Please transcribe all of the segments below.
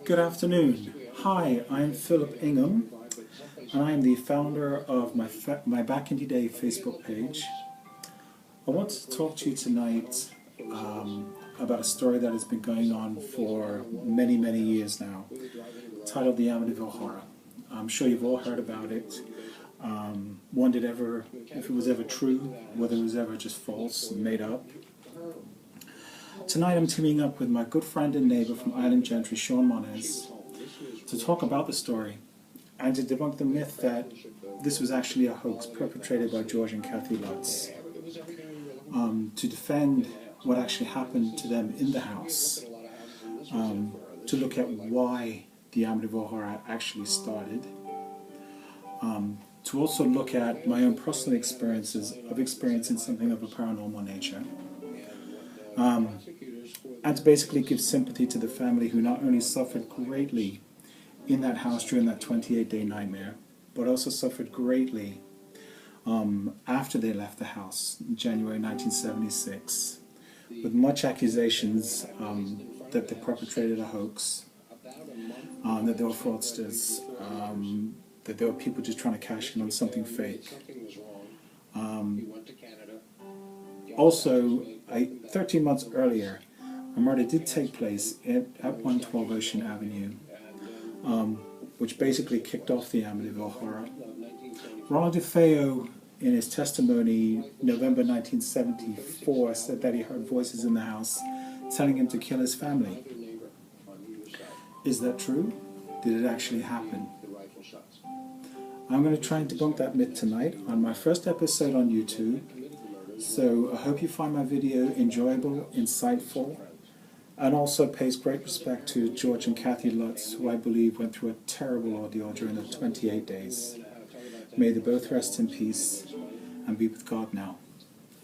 Good afternoon. Hi, I'm Philip Ingham, and I am the founder of my Back in the Day Facebook page. I want to talk to you tonight about a story that has been going on for many, many years now, titled the Amityville Horror. I'm sure you've all heard about it. Wondered if it was ever true, whether it was ever just false and made up. Tonight I'm teaming up with my good friend and neighbor from Island Gentry, Shaun Moniz, to talk about the story and to debunk the myth that this was actually a hoax perpetrated by George and Kathy Lutz, to defend what actually happened to them in the house, to look at why the Amityville Horror actually started, to also look at my own personal experiences of experiencing something of a paranormal nature, and to basically give sympathy to the family who not only suffered greatly in that house during that 28-day nightmare, but also suffered greatly after they left the house in January 1976, with much accusations that they perpetrated a hoax, that they were fraudsters, that there were people just trying to cash in on something fake. Also, 13 months earlier, a murder did take place at 112 Ocean Avenue, which basically kicked off the Amityville Horror. Ronald DeFeo, in his testimony, November 1974, said that he heard voices in the house telling him to kill his family. Is that true? Did it actually happen? I'm going to try and debunk that myth tonight on my first episode on YouTube. So I hope you find my video enjoyable, insightful, and also pays great respect to George and Kathy Lutz, who I believe went through a terrible ordeal during the 28 days. May they both rest in peace and be with God now.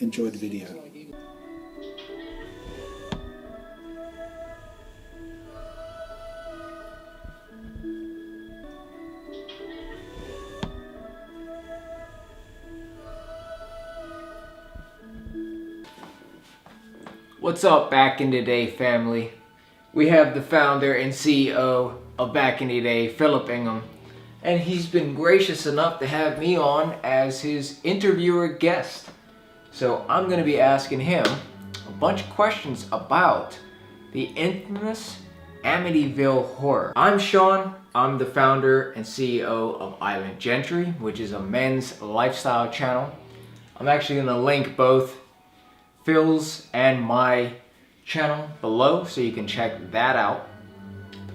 Enjoy the video. What's up, Back in the Day family? We have the founder and CEO of Back in the Day, Philip Ingham, and he's been gracious enough to have me on as his interviewer guest. So I'm going to be asking him a bunch of questions about the infamous Amityville Horror. I'm Shaun. I'm the founder and CEO of Island Gentry, which is a men's lifestyle channel. I'm actually going to link both Phil's and my channel below so you can check that out.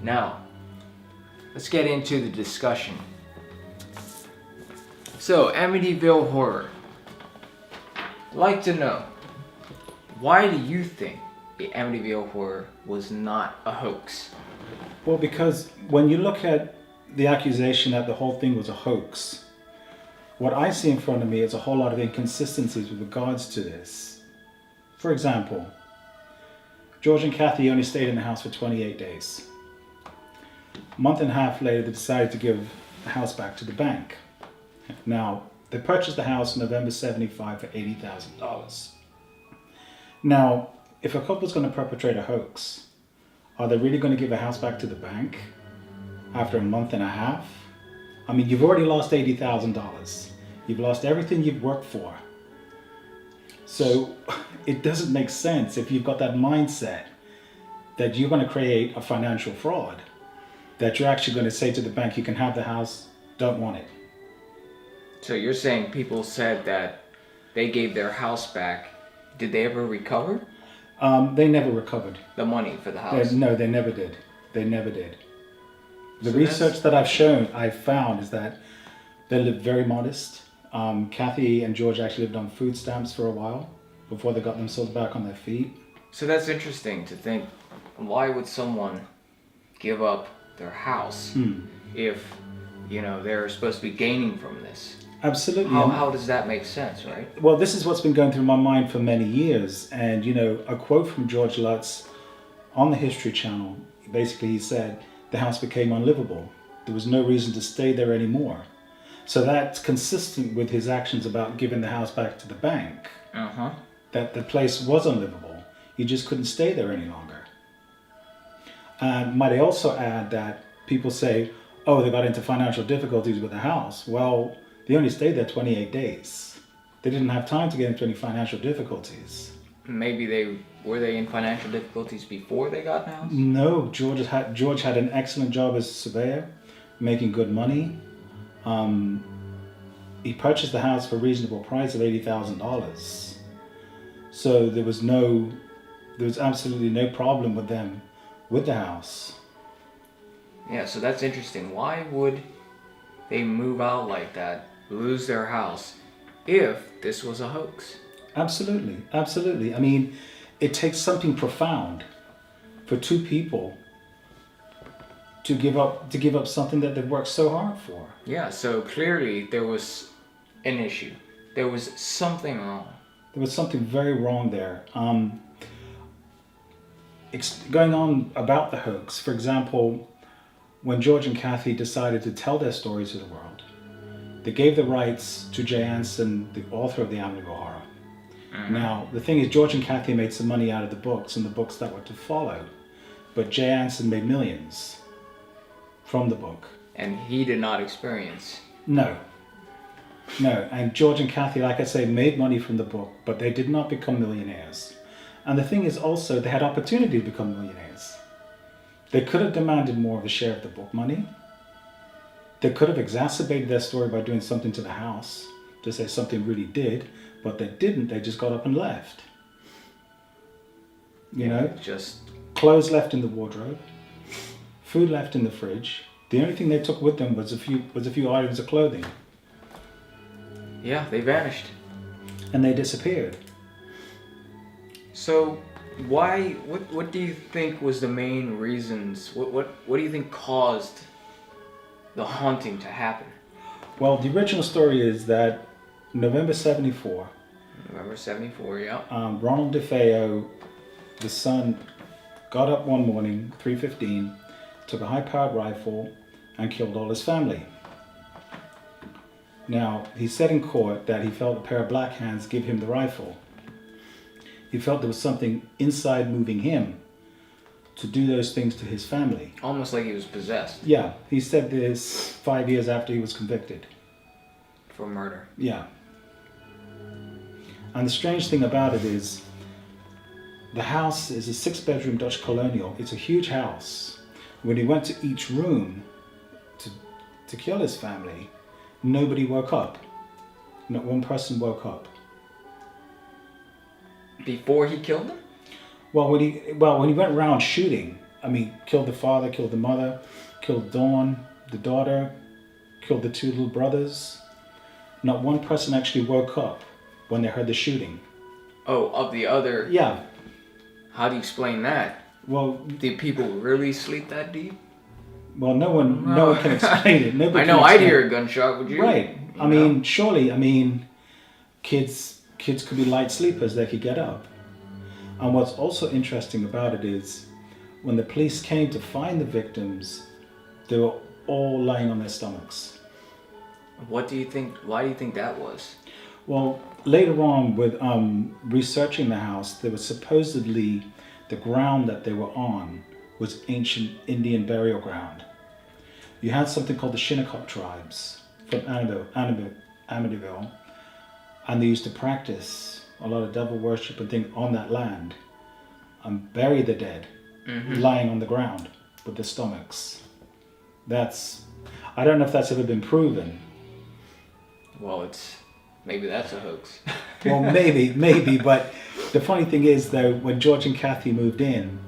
Now, let's get into the discussion. So, Amityville Horror. I'd like to know, why do you think the Amityville Horror was not a hoax? Well, because when you look at the accusation that the whole thing was a hoax, what I see in front of me is a whole lot of inconsistencies with regards to this. For example, George and Kathy only stayed in the house for 28 days. A month and a half later, they decided to give the house back to the bank. Now, they purchased the house in November '75 for $80,000. Now, if a couple's going to perpetrate a hoax, are they really going to give a house back to the bank after a month and a half? I mean, you've already lost $80,000. You've lost everything you've worked for. So it doesn't make sense if you've got that mindset that you're going to create a financial fraud, that you're actually going to say to the bank, you can have the house, don't want it. So you're saying people said that they gave their house back. Did they ever recover? They never recovered. The money for the house? No, they never did. They never did. The research that I've found is that they lived very modest. Kathy and George actually lived on food stamps for a while before they got themselves back on their feet. So that's interesting to think. Why would someone give up their house if, they're supposed to be gaining from this? Absolutely. How does that make sense, right? Well, this is what's been going through my mind for many years. And, a quote from George Lutz on the History Channel, basically he said, the house became unlivable. There was no reason to stay there anymore. So that's consistent with his actions about giving the house back to the bank. That the place was unlivable. You just couldn't stay there any longer. Might I also add that people say, oh, they got into financial difficulties with the house. Well, they only stayed there 28 days. They didn't have time to get into any financial difficulties. Maybe they in financial difficulties before they got the house? No, George had an excellent job as a surveyor, making good money. He purchased the house for a reasonable price of $80,000. So there was absolutely no problem with them with the house. Yeah, so that's interesting. Why would they move out like that, lose their house, if this was a hoax? Absolutely. I mean, it takes something profound for two people to give up something that they've worked so hard for. Yeah, so clearly there was an issue. There was something wrong. There was something very wrong there. Going on about the hoax, for example, when George and Kathy decided to tell their story to the world, they gave the rights to Jay Anson, the author of the Amityville Horror. Mm-hmm. Now, the thing is, George and Kathy made some money out of the books and the books that were to follow, but Jay Anson made millions from the book. And he did not experience. No. And George and Kathy, like I say, made money from the book, but they did not become millionaires. And the thing is also, they had opportunity to become millionaires. They could have demanded more of a share of the book money. They could have exacerbated their story by doing something to the house to say something really did, but they didn't. They just got up and left. You know, just clothes left in the wardrobe, food left in the fridge. The only thing they took with them was a few items of clothing. Yeah, they vanished. And they disappeared. So, what do you think was the main reasons? What do you think caused the haunting to happen? Well, the original story is that November 74. November 74, yeah. Ronald DeFeo, the son, got up one morning, 3:15, took a high-powered rifle and killed all his family. Now, he said in court that he felt a pair of black hands give him the rifle. He felt there was something inside moving him to do those things to his family. Almost like he was possessed. Yeah, he said this 5 years after he was convicted. For murder. Yeah. And the strange thing about it is, the house is a 6-bedroom Dutch colonial. It's a huge house. When he went to each room to kill his family, nobody woke up. Not one person woke up. Before he killed them? Well, when he went around shooting, I mean, killed the father, killed the mother, killed Dawn, the daughter, killed the 2 little brothers. Not one person actually woke up when they heard the shooting. Oh, of the other? Yeah. How do you explain that? Well, did people really sleep that deep? Well, no one can explain it. Nobody I know, I'd hear a gunshot, would you? Right. I mean, surely, kids could be light sleepers, they could get up. And what's also interesting about it is, when the police came to find the victims, they were all lying on their stomachs. Why do you think that was? Well, later on with researching the house, there was supposedly the ground that they were on was ancient Indian burial ground. You had something called the Shinnecock tribes from Amityville, and they used to practice a lot of devil worship and things on that land and bury the dead lying on the ground with their stomachs. I don't know if that's ever been proven. Well, maybe that's a hoax. Well, maybe, but the funny thing is though, when George and Kathy moved in,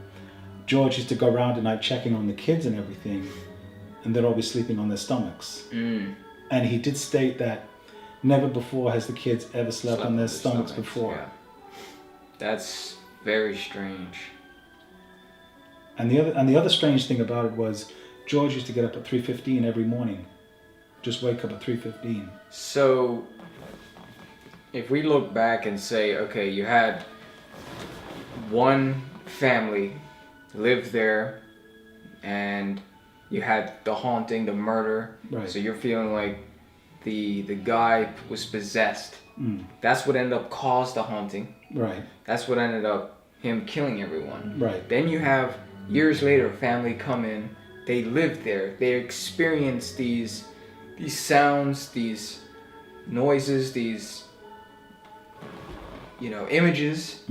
George used to go around at night checking on the kids and everything, and they'd all be sleeping on their stomachs. And he did state that never before has the kids ever slept on their stomachs before. Yeah. That's very strange. And the other strange thing about it was George used to get up at 3:15 every morning. Just wake up at 3:15. So if we look back and say, okay, you had one family lived there and you had the haunting, the murder. Right. So you're feeling like the guy was possessed. That's what ended up caused the haunting. Right. That's what ended up him killing everyone. Right. Then you have years later, a family come in, they live there, they experience these sounds, these noises, these, images,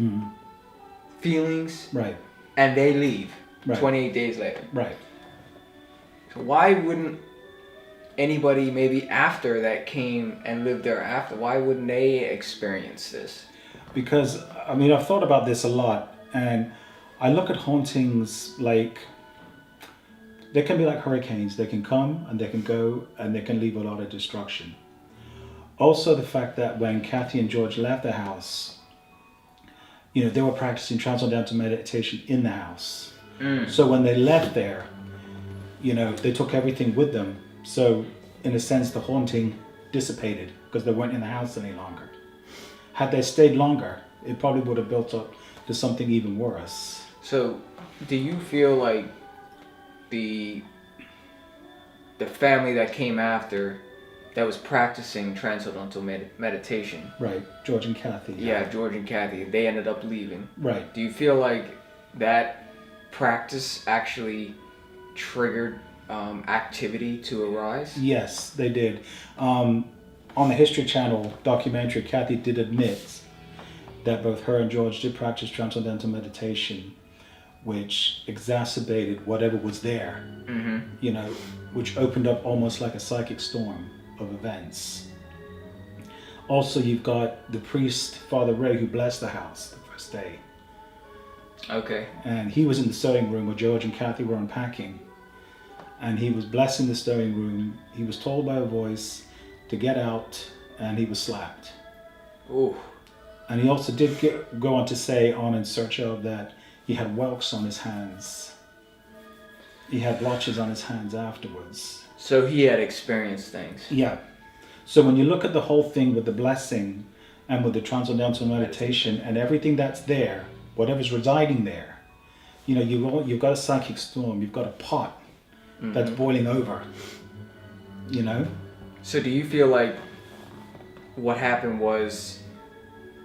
feelings, Right. and they leave Right. 28 days later. Right. So why wouldn't anybody maybe after that came and lived there after, why wouldn't they experience this? Because, I've thought about this a lot, and I look at hauntings like, they can be like hurricanes. They can come and they can go and they can leave a lot of destruction. Also, the fact that when Kathy and George left the house, they were practicing transcendental meditation in the house. So when they left there, they took everything with them. So in a sense, the haunting dissipated because they weren't in the house any longer. Had they stayed longer, it probably would have built up to something even worse. So do you feel like the family that came after that was practicing transcendental meditation? Right, George and Kathy. Yeah, George and Kathy, they ended up leaving. Right. Do you feel like that practice actually triggered activity to arise? Yes, they did. On the History Channel documentary, Kathy did admit that both her and George did practice transcendental meditation, which exacerbated whatever was there, which opened up almost like a psychic storm of events. Also, you've got the priest, Father Ray, who blessed the house the first day. Okay. And he was in the sewing room where George and Kathy were unpacking. And he was blessing the sewing room. He was told by a voice to get out, and he was slapped. Ooh. And he also did go on to say on In Search Of that he had welts on his hands. He had blotches on his hands afterwards. So he had experienced things. Yeah. So when you look at the whole thing with the blessing and with the transcendental meditation and everything that's there, whatever's residing there, you've got a psychic storm, you've got a pot that's boiling over, So do you feel like what happened was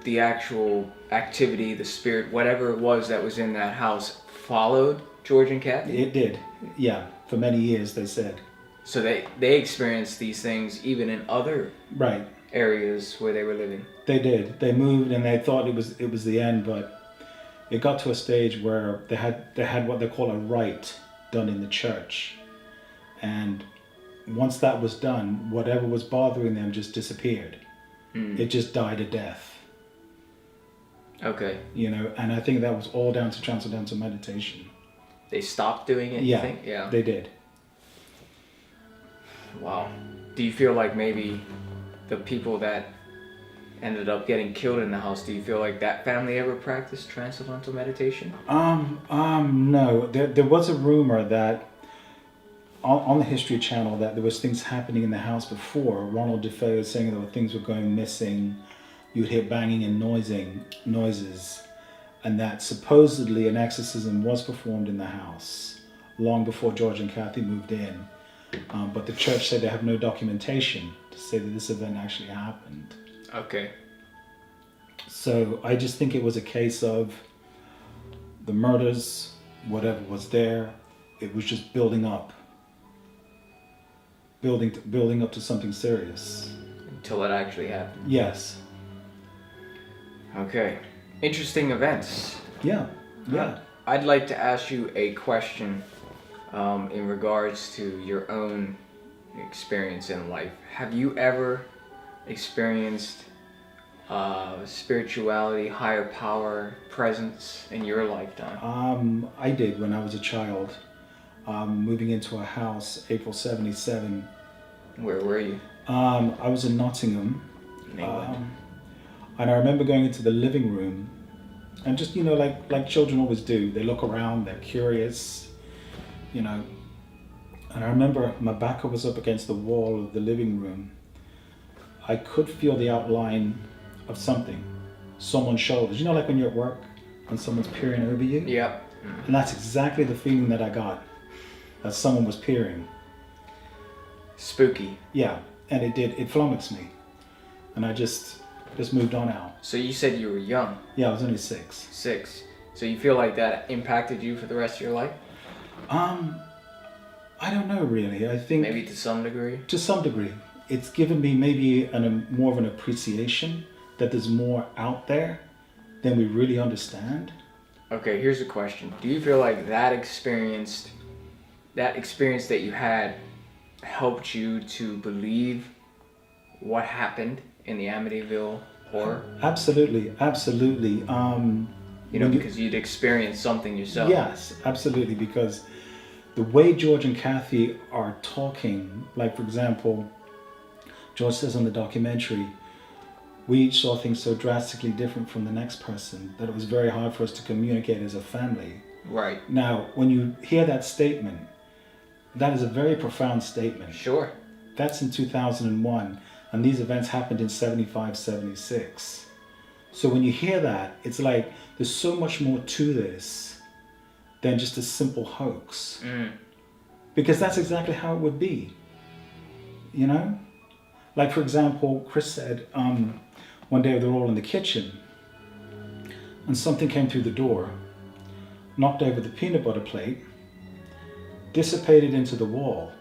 the actual activity, the spirit, whatever it was that was in that house followed George and Kathy? It did, yeah. For many years, they said. So they experienced these things even in other areas where they were living. They did. They moved and they thought it was the end, but it got to a stage where they had what they call a rite done in the church. And once that was done, whatever was bothering them just disappeared. It just died a death. Okay. And I think that was all down to transcendental meditation. They stopped doing it, you think? Yeah. They did. Wow. Do you feel like maybe the people that ended up getting killed in the house, do you feel like that family ever practiced transcendental meditation? No. There was a rumor that on the History Channel that there was things happening in the house before. Ronald Defoe was saying that things were going missing. You'd hear banging and noises, and that supposedly an exorcism was performed in the house long before George and Kathy moved in. But the church said they have no documentation to say that this event actually happened. Okay. So I just think it was a case of the murders, whatever was there, it was just building up to something serious. Until it actually happened. Yes. Okay. Interesting events. Yeah. I'd like to ask you a question in regards to your own experience in life. Have you ever experienced spirituality, higher power, presence in your lifetime? I did when I was a child. Moving into a house, April 77. Where were you? I was in Nottingham. In England. And I remember going into the living room and just, like children always do, they look around, they're curious, And I remember my back was up against the wall of the living room. I could feel the outline of something, someone's shoulders. Like when you're at work and someone's peering over you? Yep. And that's exactly the feeling that I got, that someone was peering. Spooky. Yeah, and it flummoxed me. And I just moved on out. So you said you were young. Yeah, I was only 6. 6. So you feel like that impacted you for the rest of your life? I don't know really. I think Maybe to some degree. to some degree, it's given me maybe more of an appreciation that there's more out there than we really understand. Okay, here's a question. Do you feel like that experience that you had helped you to believe what happened in the Amityville Horror? Absolutely, absolutely. Because you'd experienced something yourself. Yes, absolutely. Because the way George and Kathy are talking, like for example, George says on the documentary, we each saw things so drastically different from the next person that it was very hard for us to communicate as a family. Right. Now, when you hear that statement, that is a very profound statement. Sure. That's in 2001, and these events happened in 75, 76. So when you hear that, it's like there's so much more to this than just a simple hoax. Because that's exactly how it would be. You know? Like, for example, Chris said, one day they were all in the kitchen, and something came through the door, knocked over the peanut butter plate, dissipated into the wall,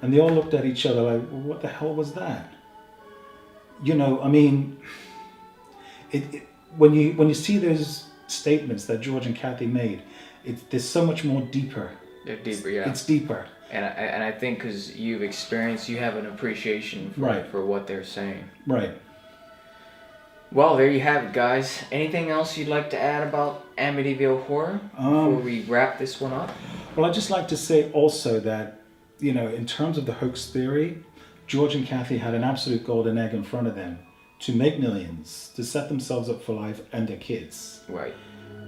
and they all looked at each other like, well, what the hell was that? You know, I mean, when you see those statements that George and Kathy made, there's so much more deeper. They're deeper, yeah. It's deeper. And I think because you have an appreciation for what they're saying. Right. Well, there you have it, guys. Anything else you'd like to add about Amityville Horror before we wrap this one up? Well, I'd just like to say also that, you know, in terms of the hoax theory, George and Kathy had an absolute golden egg in front of them to make millions, to set themselves up for life and their kids. Right.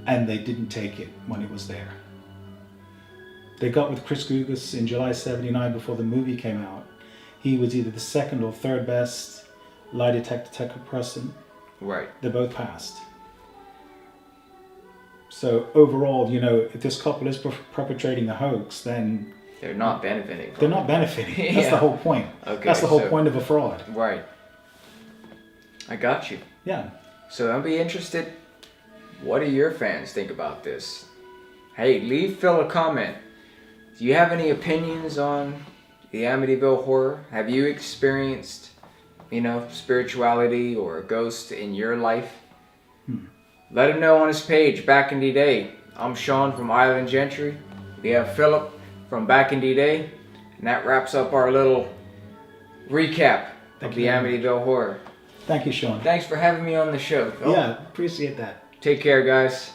And they didn't take it when it was there. They got with Chris Gugas in July 79 before the movie came out. He was either the second or third best lie detector person. Right. They both passed. So overall, you know, if this couple is perpetrating the hoax, then they're not benefiting. They're not benefiting. That's the whole point. Okay, that's the whole point of a fraud. Right. I got you. Yeah. So I'll be interested. What do your fans think about this? Hey, leave Phil a comment. Do you have any opinions on the Amityville Horror? Have you experienced, spirituality or a ghost in your life? Let him know on his page, Back in the Day. I'm Shaun from Island Gentry. We have Philip from Back in the Day. And that wraps up our little recap of the Amityville Horror. Thank you, Shaun. Thanks for having me on the show, Phil. Yeah, appreciate that. Take care, guys.